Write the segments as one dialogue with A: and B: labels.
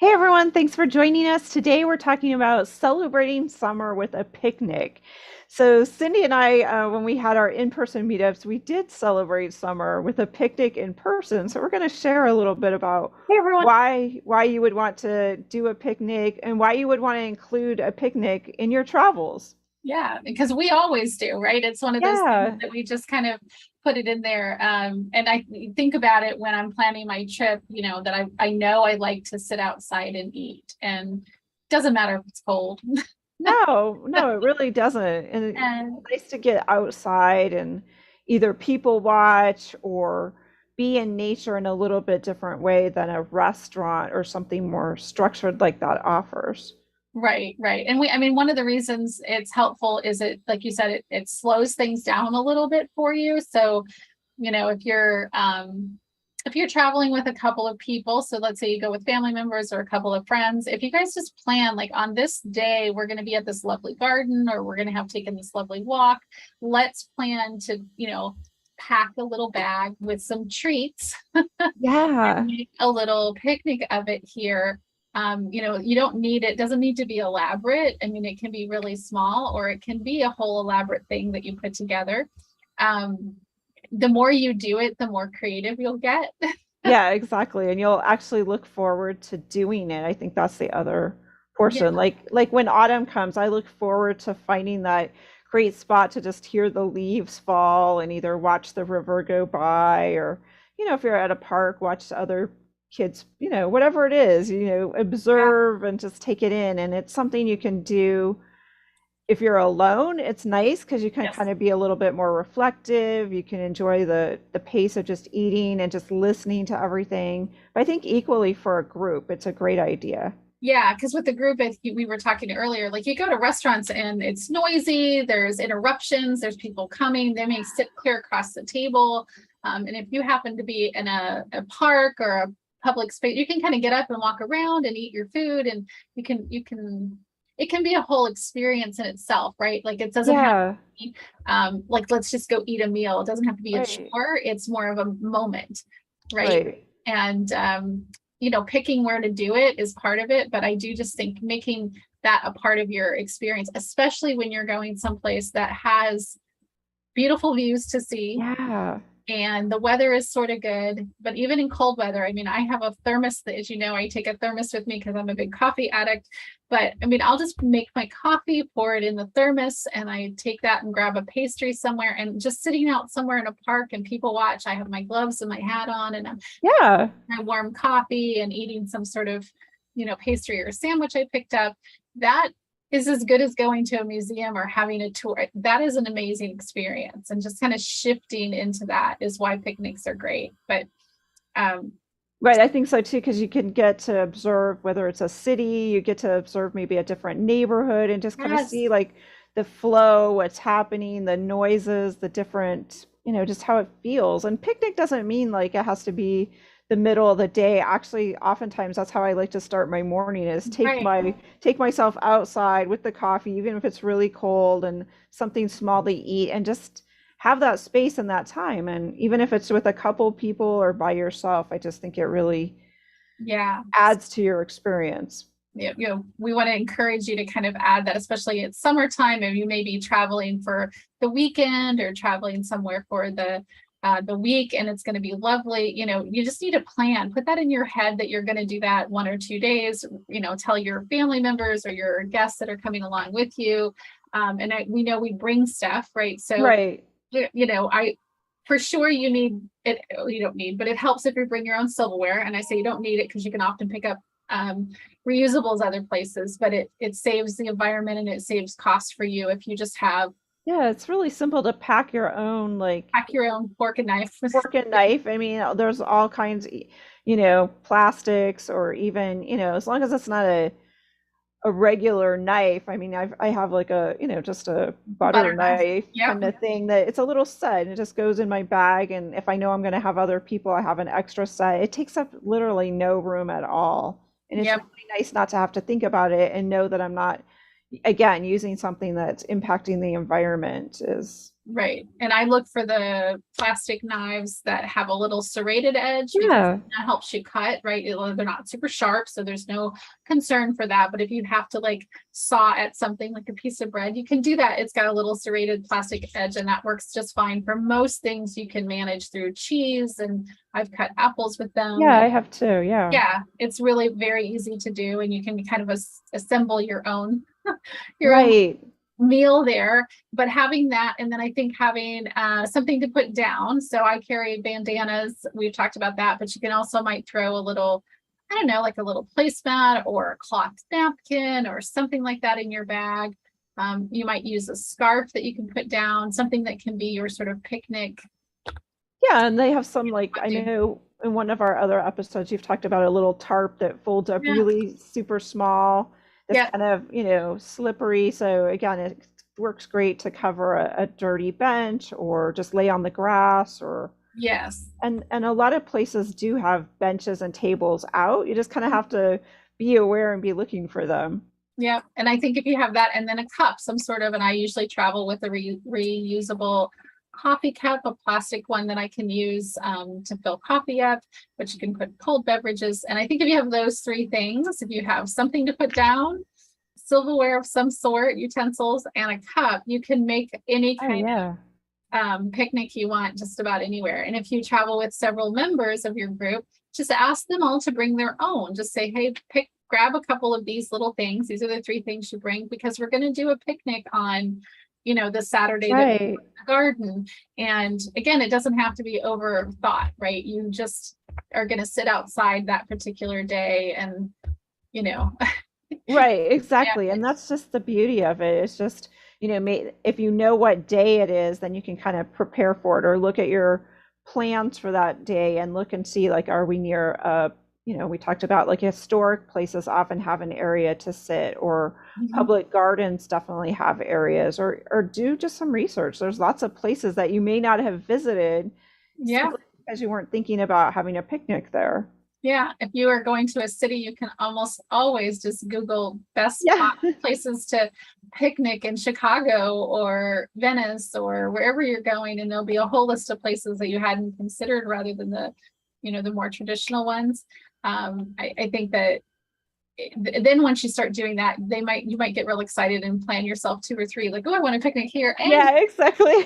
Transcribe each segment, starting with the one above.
A: Hey everyone, thanks for joining us. Today we're talking about celebrating summer with a picnic. So Cindy and I, when we had our in-person meetups, we did celebrate summer with a picnic in person. So we're going to share a little bit about
B: Hey everyone.
A: why you would want to do a picnic and why you would want to include a picnic in your travels.
B: Yeah, because we always do, right? It's one of those things
A: Yeah,
B: that we just kind of put it in there. And I think about it when I'm planning my trip, that I know I like to sit outside and eat. And it doesn't matter if it's cold.
A: no, it really doesn't. And it's
B: And
A: nice to get outside and either people watch or be in nature in a little bit different way than a restaurant or something more structured like that offers.
B: right, right. And I mean, one of the reasons it's helpful is it, like you said, it slows things down a little bit for you. So, if you're traveling with a couple of people, so let's say you go with family members or a couple of friends, if you guys just plan like on this day we're going to be at this lovely garden or we're going to have taken this lovely walk, let's plan to pack a little bag with some treats and
A: Yeah.
B: make a little picnic of it here. You don't need it doesn't need to be elaborate. I mean, it can be really small or it can be a whole elaborate thing that you put together. um, the more you do it, the more creative you'll get.
A: Yeah, exactly. And you'll actually look forward to doing it. I think that's the other
B: Yeah,
A: portion. Like when autumn comes, I look forward to finding that great spot to just hear the leaves fall and either watch the river go by or, if you're at a park, watch other kids, whatever it is,
B: yeah,
A: observe and just take it in. And it's something you can do if you're alone. It's nice because you can
B: yes.
A: kind of be a little bit more reflective. You can enjoy the pace of just eating and just listening to everything. But I think equally for a group, it's a great idea.
B: Yeah, because with the group, we were talking earlier, like you go to restaurants and it's noisy, there's interruptions, there's people coming, they may sit clear across the table. And if you happen to be in a park or a public space, you can kind of get up and walk around and eat your food, and it can be a whole experience in itself, right? Like it doesn't have to
A: Yeah,
B: be, like let's just go eat a meal. It doesn't have to be a
A: right,
B: chore, it's more of a moment, right?
A: right.
B: And picking where to do it is part of it, but I do just think making that a part of your experience, especially when you're going someplace that has beautiful views to see
A: Yeah.
B: and the weather is sort of good. But even in cold weather, I mean, I have a thermos that, as you know, I take a thermos with me because I'm a big coffee addict. But I mean, I'll just make my coffee, pour it in the thermos, and I take that and grab a pastry somewhere and just sitting out somewhere in a park and people watch. I have my gloves and my hat on, and I'm
A: Yeah.
B: my warm coffee and eating some sort of, pastry or sandwich I picked up. That is as good as going to a museum or having a tour. That is an amazing experience. And just kind of shifting into that is why picnics are great. But um,
A: Right, I think so too, because you can get to observe whether it's a city, you get to observe maybe a different neighborhood and just kind of
B: yes,
A: see like the flow, what's happening, the noises, the different, just how it feels. And picnic doesn't mean like it has to be the middle of the day. Actually, oftentimes that's how I like to start my morning is
B: right.
A: take myself outside with the coffee, even if it's really cold and something small to eat and just have that space and that time. And even if it's with a couple people or by yourself, I just think it really
B: Yeah.
A: adds to your experience.
B: We want to encourage you to kind of add that, especially it's summertime and you may be traveling for the weekend or traveling somewhere for the week and it's going to be lovely. You just need a plan. Put that in your head that you're going to do that 1 or 2 days. Tell your family members or your guests that are coming along with you. We know we bring stuff, right? So,
A: Right.
B: I for sure you need it. You don't need, but it helps if you bring your own silverware. And I say you don't need it because you can often pick up um, reusables other places, but it saves the environment and it saves cost for you if you just have
A: Yeah, it's really simple to pack your own like
B: pack your own fork and knife.
A: fork and knife. I mean, there's all kinds, plastics or even, as long as it's not a regular knife. I mean, I have like a, just a butter
B: Butter knife.
A: knife
B: Yep.
A: kind of thing that it's a little set and it just goes in my bag. And if I know I'm going to have other people, I have an extra set. It takes up literally no room at all. And it's
B: Yep.
A: really nice not to have to think about it and know that I'm not, again, using something that's impacting the environment is
B: Right. And I look for the plastic knives that have a little serrated edge because
A: Yeah.
B: that helps you cut, right? They're not super sharp, so there's no concern for that. But if you have to like saw at something like a piece of bread, you can do that. It's got a little serrated plastic edge, and that works just fine for most things you can manage through cheese. And I've cut apples with them.
A: Yeah,
B: And
A: I have too. Yeah.
B: yeah, it's really very easy to do, and you can kind of assemble your own
A: Right.
B: meal there. But having that, and then I think having something to put down. So I carry bandanas. We've talked about that, but you can also might throw a little, I don't know, like a little placemat or a cloth napkin or something like that in your bag. You might use a scarf that you can put down, something that can be your sort of picnic.
A: Yeah, and they have some, like, I know in one of our other episodes you've talked about a little tarp that folds up
B: Yeah,
A: really super small. It's
B: yeah,
A: kind of, slippery. So again, it works great to cover a dirty bench or just lay on the grass or
B: yes.
A: and a lot of places do have benches and tables out. You just kind of have to be aware and be looking for them.
B: Yeah, and I think if you have that and then a cup, some sort of, and I usually travel with a reusable coffee cup, a plastic one that I can use to fill coffee up, but you can put cold beverages. And I think if you have those three things, if you have something to put down, silverware of some sort, utensils, and a cup, you can make any
A: Oh
B: kind
A: yeah.
B: of picnic you want just about anywhere. And if you travel with several members of your group, just ask them all to bring their own. Just say, hey, grab a couple of these little things. These are the three things you bring because we're going to do a picnic on, the Saturday that we
A: Right.
B: go to the garden. And again, it doesn't have to be overthought, right? You just are going to sit outside that particular day and, you know,
A: Right,
B: yeah,
A: exactly. And that's just the beauty of it. It's just, if you know what day it is, then you can kind of prepare for it or look at your plans for that day and look and see, like, are we near we talked about like historic places often have an area to sit, or
B: mhm,
A: public gardens definitely have areas, or do just some research. There's lots of places that you may not have visited
B: yeah.
A: simply because you weren't thinking about having a picnic there.
B: Yeah, if you are going to a city, you can almost always just Google best
A: Yeah.
B: places to picnic in Chicago or Venice or wherever you're going, and there'll be a whole list of places that you hadn't considered rather than the more traditional ones. I think that then once you start doing that, you might get real excited and plan yourself two or three, like, oh, I want a picnic here, and
A: Yeah, exactly.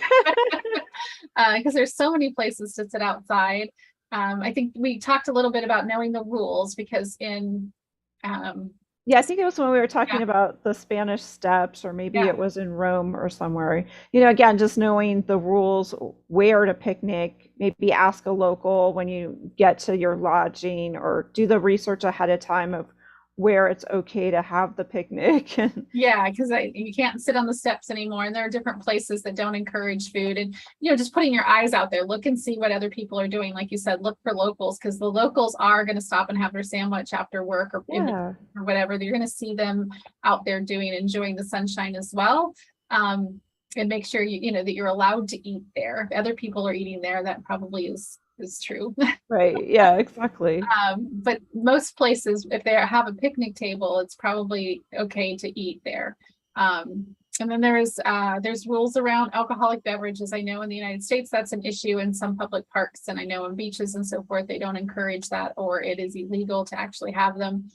B: because there's so many places to sit outside. I think we talked a little bit about knowing the rules because um,
A: Yeah, I think it was when we were
B: yeah,
A: talking about the Spanish Steps, or maybe
B: yeah,
A: it was in Rome or somewhere. Again, just knowing the rules, where to picnic, maybe ask a local when you get to your lodging, or do the research ahead of time of where it's okay to have the picnic.
B: yeah, because you can't sit on the steps anymore, and there are different places that don't encourage food, and just putting your eyes out there, look and see what other people are doing. Like you said, look for locals because the locals are going to stop and have their sandwich after work or
A: Yeah,
B: or whatever. You're going to see them out there enjoying the sunshine as well. And make sure you know that you're allowed to eat there. If other people are eating there, that probably is true.
A: right. Yeah, exactly.
B: But most places, if they have a picnic table, it's probably okay to eat there. And then there's rules around alcoholic beverages. I know in the United States that's an issue in some public parks, and I know in beaches and so forth they don't encourage that, or it is illegal to actually have them.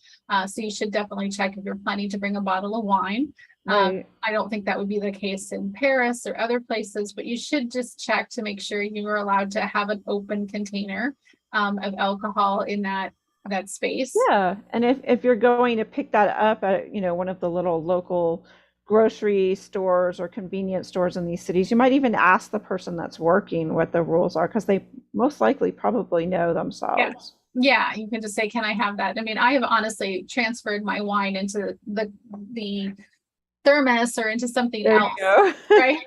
B: So you should definitely check if you're planning to bring a bottle of wine.
A: Right.
B: I don't think that would be the case in Paris or other places, but you should just check to make sure you are allowed to have an open container of alcohol in that space.
A: Yeah, and if you're going to pick that up at, one of the little local grocery stores or convenience stores in these cities, you might even ask the person that's working what the rules are, because they most likely probably know
B: Yeah.
A: themselves.
B: Yeah, you can just say, can I have that? I mean, I have honestly transferred my wine into the thermos or into something
A: There you
B: else,
A: go.
B: right?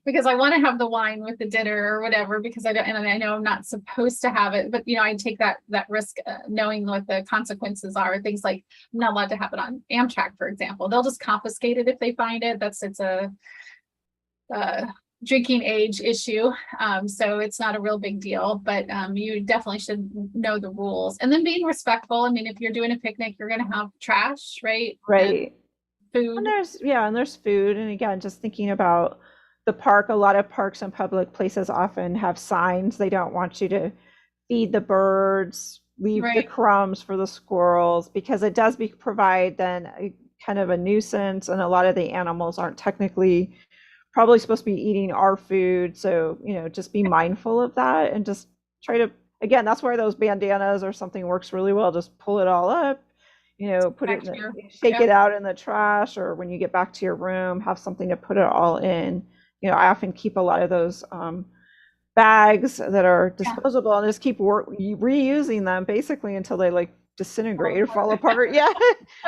B: Because I want to have the wine with the dinner or whatever, because I don't, and I know I'm not supposed to have it, but I take that risk, knowing what the consequences are. Things like I'm not allowed to have it on Amtrak, for example. They'll just confiscate it if they find it. It's a drinking age issue. So it's not a real big deal, but you definitely should know the rules. And then being respectful. I mean, if you're doing a picnic, you're going to have trash, right? And
A: Right. And
B: food.
A: there's food, and again, just thinking about the park, a lot of parks and public places often have signs. They don't want you to feed the birds, leave the
B: Right.
A: crumbs for the squirrels, because it does provide then a kind of a nuisance, and a lot of the animals aren't technically probably supposed to be eating our food. So, just be mindful of that and just try to, again, that's where those bandanas or something works really well. Just pull it all up, put it
B: Back
A: in
B: to your,
A: shake
B: yep.
A: it out in the trash, or when you get back to your room, have something to put it all in. I often keep a lot of those bags that are
B: Yeah.
A: disposable and just keep reusing them basically until they like disintegrate or fall apart. Yeah.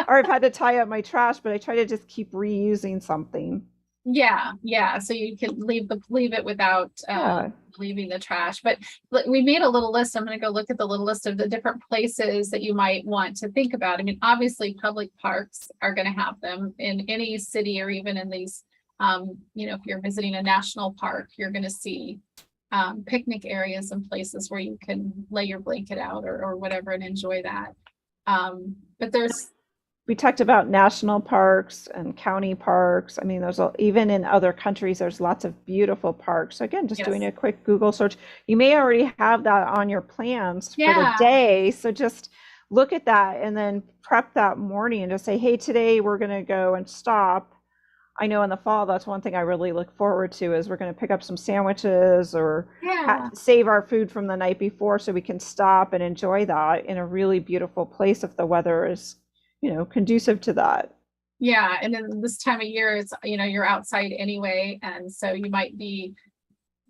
A: Or I've had to tie up my trash, but I try to just keep reusing something.
B: Yeah, yeah. So you can leave it without
A: Yeah.
B: leaving the trash. But we made a little list. I'm going to go look at the little list of the different places that you might want to think about. I mean, obviously, public parks are going to have them in any city, or even in these. If you're visiting a national park, you're going to see picnic areas and places where you can lay your blanket out, or whatever, and enjoy that. But there's
A: We talked about national parks and county parks. I mean, even in other countries, there's lots of beautiful parks. So again, just doing
B: yes,
A: a quick Google search. You may already have that on your plans for the
B: yeah,
A: day. So just look at that and then prep that morning and just say, hey, today we're going to go and stop. I know in the fall, that's one thing I really look forward to is we're going to pick up some sandwiches or
B: yeah.
A: save our food from the night before so we can stop and enjoy that in a really beautiful place if the weather is, conducive to that.
B: Yeah, and then this time of year, it's, you're outside anyway, and so you might be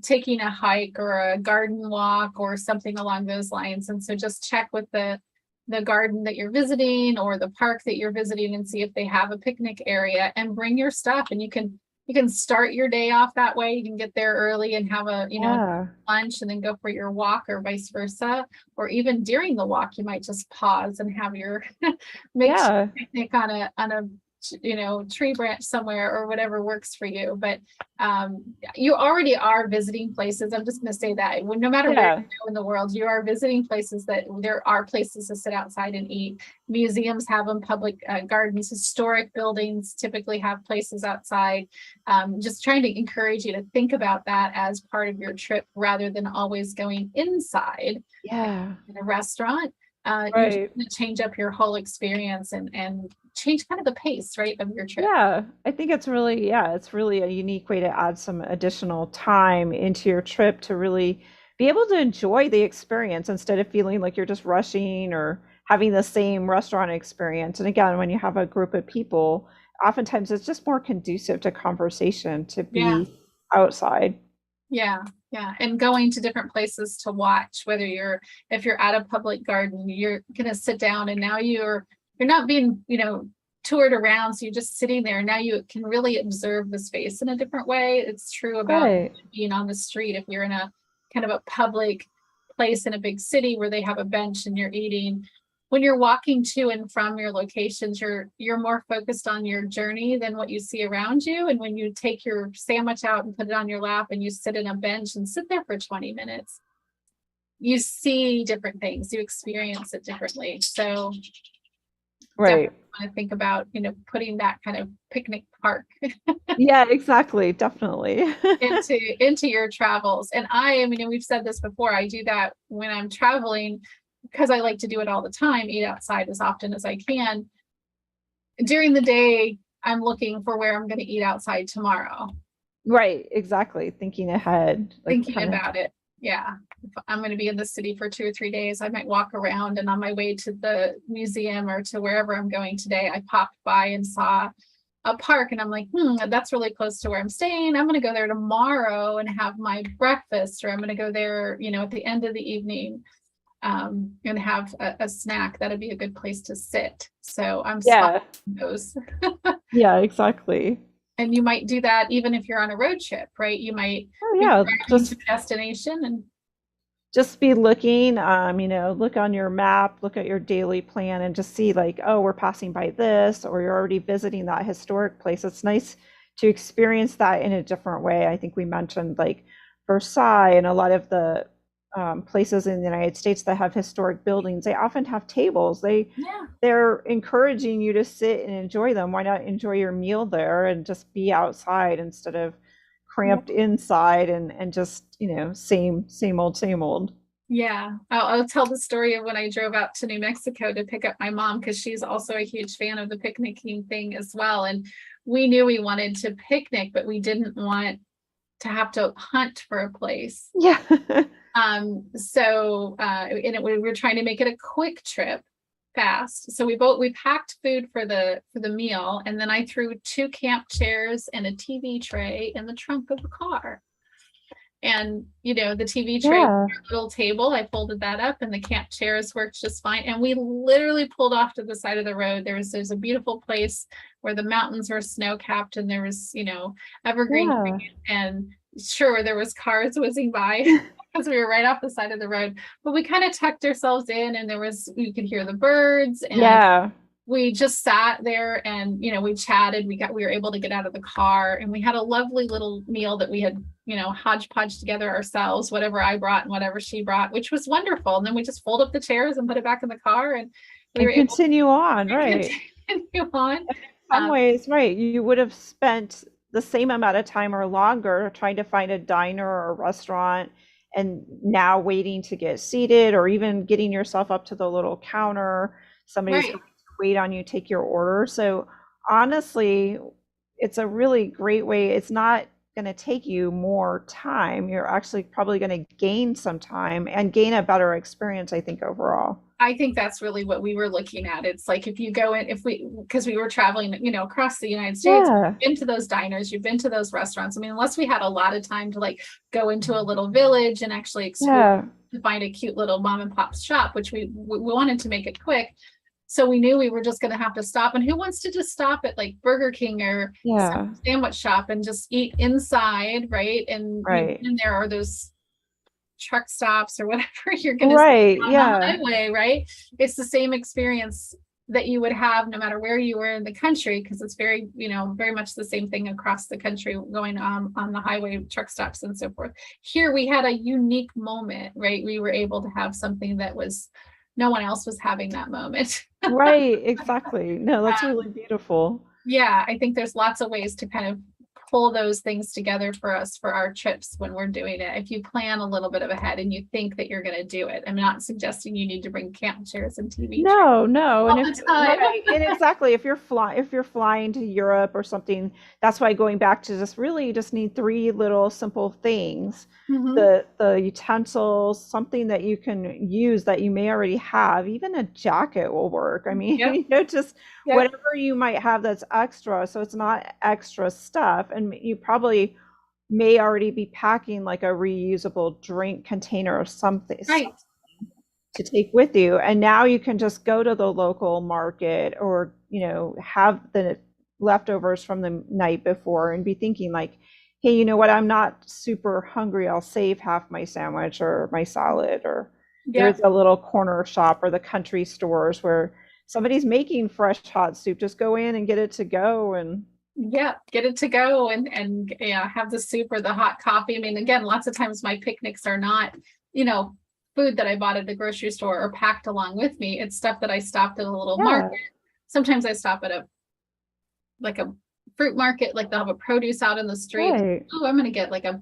B: taking a hike or a garden walk or something along those lines. And so just check with the garden that you're visiting or the park that you're visiting and see if they have a picnic area, and bring your stuff, and you can start your day off that way. You can get there early and have a,
A: Yeah.
B: lunch and then go for your walk, or vice versa. Or even during the walk, you might just pause and have your makeshift
A: Yeah.
B: picnic on a tree branch somewhere, or whatever works for you. But you already are visiting places. I'm just going to say that no matter where you
A: Yeah.
B: go in the world, you are visiting places that there are places to sit outside and eat. Museums have them, public gardens, historic buildings typically have places outside. Just trying to encourage you to think about that as part of your trip, rather than always going inside
A: Yeah.
B: in a restaurant. You're
A: Right.
B: going to change up your whole experience, and change kind of the pace, right, of your trip.
A: Yeah, I think it's really a unique way to add some additional time into your trip to really be able to enjoy the experience instead of feeling like you're just rushing or having the same restaurant experience. And again, when you have a group of people, oftentimes it's just more conducive to conversation to
B: Yeah.
A: be outside.
B: Yeah, yeah. And going to different places to watch, if you're at a public garden, you're gonna sit down, and now you're not being, toured around. So you're just sitting there. Now you can really observe the space in a different way. It's true about
A: Right.
B: being on the street. If you're in a kind of a public place in a big city where they have a bench and you're eating, when you're walking to and from your locations, you're more focused on your journey than what you see around you. And when you take your sandwich out and put it on your lap and you sit in a bench and sit there for 20 minutes, you see different things, you experience it differently. So
A: Right.
B: definitely want to think about, putting that kind of picnic park
A: Yeah, exactly. Definitely.
B: into your travels. And I mean, we've said this before, I do that when I'm traveling, because I like to do it all the time, eat outside as often as I can. During the day, I'm looking for where I'm going to eat outside tomorrow,
A: Right, exactly. Thinking ahead, like
B: thinking
A: kind of.
B: about it. Yeah. If I'm going to be in the city for 2 or 3 days, I might walk around, and on my way to the museum or to wherever I'm going today, I popped by and saw a park, and I'm like, that's really close to where I'm staying. I'm going to go there tomorrow and have my breakfast, or I'm going to go there, at the end of the evening, and have a snack. That'd be a good place to sit. So I'm spotting
A: Yeah.
B: those.
A: Yeah, exactly.
B: And you might do that even if you're on a road trip, right? You might
A: Oh
B: be
A: yeah,
B: driving to a destination, and
A: just be looking, look on your map, look at your daily plan and just see like, oh, we're passing by this, or you're already visiting that historic place. It's nice to experience that in a different way. I think we mentioned like Versailles and a lot of the places in the United States that have historic buildings. They often have tables.
B: yeah,
A: They're encouraging you to sit and enjoy them. Why not enjoy your meal there and just be outside instead of cramped inside and just, same old, same old.
B: Yeah, I'll tell the story of when I drove out to New Mexico to pick up my mom because she's also a huge fan of the picnicking thing as well. And we knew we wanted to picnic, but we didn't want to have to hunt for a place.
A: Yeah.
B: And we were trying to make it a quick trip, fast. So we packed food for the meal, and then I threw 2 camp chairs and a TV tray in the trunk of the car. And the TV tray,
A: Yeah.
B: little table, I folded that up, and the camp chairs worked just fine. And we literally pulled off to the side of the road. There's a beautiful place where the mountains were snow capped, and there was evergreen
A: Yeah.
B: trees, and sure there was cars whizzing by because we were right off the side of the road. But we kind of tucked ourselves in, and you could hear the birds, and
A: Yeah.
B: we just sat there and we chatted. We were able to get out of the car, and we had a lovely little meal that we had hodgepodge together ourselves, whatever I brought and whatever she brought, which was wonderful. And then we just fold up the chairs and put it back in the car, and we were
A: And
B: able
A: continue on,
B: to
A: right?
B: continue on.
A: Some ways, right, you would have spent the same amount of time or longer trying to find a diner or a restaurant, and now waiting to get seated, or even getting yourself up to the little counter. Somebody's
B: Right.
A: going to wait on you, take your order. So honestly, it's a really great way. It's not going to take you more time. You're actually probably going to gain some time and gain a better experience, I think, overall.
B: I think that's really what we were looking at. It's like if you go in, because we were traveling, across the United States,
A: Yeah.
B: you've been to those diners, you've been to those restaurants. I mean, unless we had a lot of time to like go into a little village and actually explore,
A: Yeah.
B: to find a cute little mom and pop shop, which we wanted to make it quick. So we knew we were just going to have to stop. And who wants to just stop at like Burger King or
A: Yeah.
B: sandwich shop and just eat inside, right? And
A: Right.
B: and there are those truck stops or whatever you're going to
A: Right.
B: see on the
A: Yeah.
B: highway, right? It's the same experience that you would have no matter where you were in the country, because it's very, very much the same thing across the country going on the highway, truck stops and so forth. Here we had a unique moment, right? We were able to have something that was no one else was having that moment.
A: Right. Exactly. No, that's really beautiful.
B: Yeah, I think there's lots of ways to kind of pull those things together for us for our trips when we're doing it. If you plan a little bit of ahead and you think that you're going to do it, I'm not suggesting you need to bring camp chairs and TV
A: No, no. And
B: all the time.
A: right, and exactly, if you're flying to Europe or something, that's why going back to just really you just need three little simple things.
B: Mhm.
A: The utensils, something that you can use that you may already have, even a jacket will work. I mean,
B: Yep.
A: just
B: Yep.
A: whatever you might have that's extra, so it's not extra stuff. And you probably may already be packing like a reusable drink container or something,
B: Right.
A: to take with you. And now you can just go to the local market, or, have the leftovers from the night before and be thinking like, hey, you know what? I'm not super hungry. I'll save half my sandwich or my salad. Or there's
B: Yep.
A: a little corner shop or the country stores where somebody's making fresh hot soup. Just go in and get it to go. And
B: Yeah, get it to go and yeah, have the soup or the hot coffee. I mean, again, lots of times my picnics are not, food that I bought at the grocery store or packed along with me. It's stuff that I stopped at a little
A: yeah,
B: market. Sometimes I stop at a fruit market, like they'll have a produce out in the street.
A: right.
B: Oh, I'm gonna get like a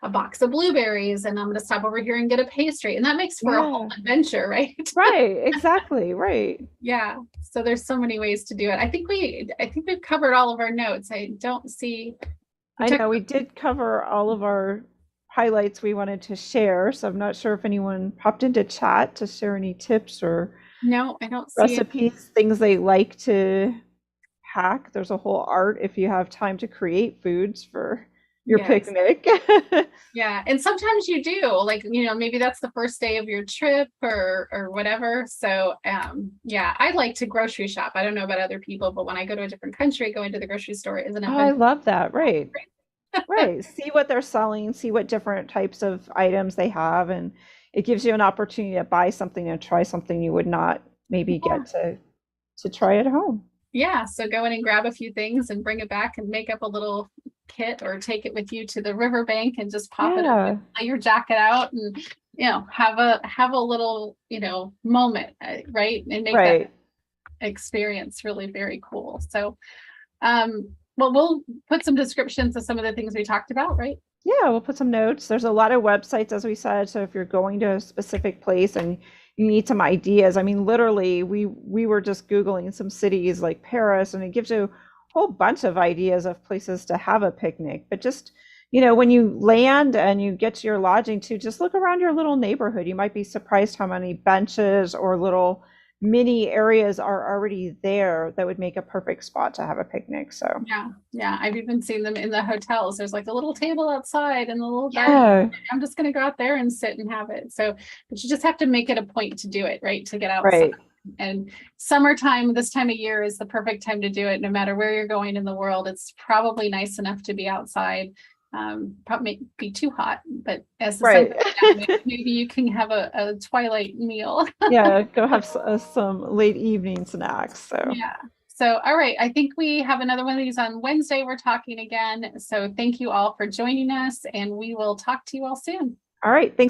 B: box of blueberries, and I'm gonna stop over here and get a pastry. And that makes for a whole
A: Yeah,
B: adventure, right?
A: right. Exactly. Right.
B: Yeah. So there's so many ways to do it. I think we've covered all of our notes. I don't see we
A: I
B: took
A: know we did cover all of our highlights we wanted to share, so I'm not sure if anyone popped into chat to share any tips or
B: no, I don't see it.
A: recipes, things they like to hack. There's a whole art if you have time to create foods for your
B: Yes.
A: picnic.
B: Yeah. And sometimes you do, like, maybe that's the first day of your trip or whatever. So yeah, I like to grocery shop. I don't know about other people, but when I go to a different country, going to the grocery store is an
A: Oh, I
B: adventure.
A: love that. Right. Right. See what they're selling, see what different types of items they have, and it gives you an opportunity to buy something and try something you would not maybe
B: Yeah.
A: get to try at home.
B: Yeah. So go in and grab a few things and bring it back and make up a little kit, or take it with you to the riverbank and just pop it up,
A: Yeah.
B: lay your jacket out, and have a little moment, right, and make that
A: Right.
B: experience really very cool. So um Well, we'll put some descriptions of some of the things we talked about, right?
A: Yeah, we'll put some notes. There's a lot of websites, as we said. So if you're going to a specific place and you need some ideas, I mean, literally, we were just Googling some cities like Paris, and it gives you a whole bunch of ideas of places to have a picnic. But just, when you land and you get to your lodging too, just look around your little neighborhood. You might be surprised how many benches or little mini areas are already there that would make a perfect spot to have a picnic. So,
B: Yeah. I've even seen them in the hotels. There's like a little table outside and a little garden.
A: yeah,
B: I'm just going to go out there and sit and have it. So, but you just have to make it a point to do it, right? To get outside.
A: right.
B: And summertime, this time of year is the perfect time to do it. No matter where you're going in the world, it's probably nice enough to be outside. Probably be too hot, but as the sun
A: Right.
B: goes down, maybe you can have a twilight meal.
A: Yeah, go have some late evening snacks. So,
B: Yeah. So, all right. I think we have another one of these on Wednesday. We're talking again. So, thank you all for joining us, and we will talk to you all soon.
A: all right. Thanks.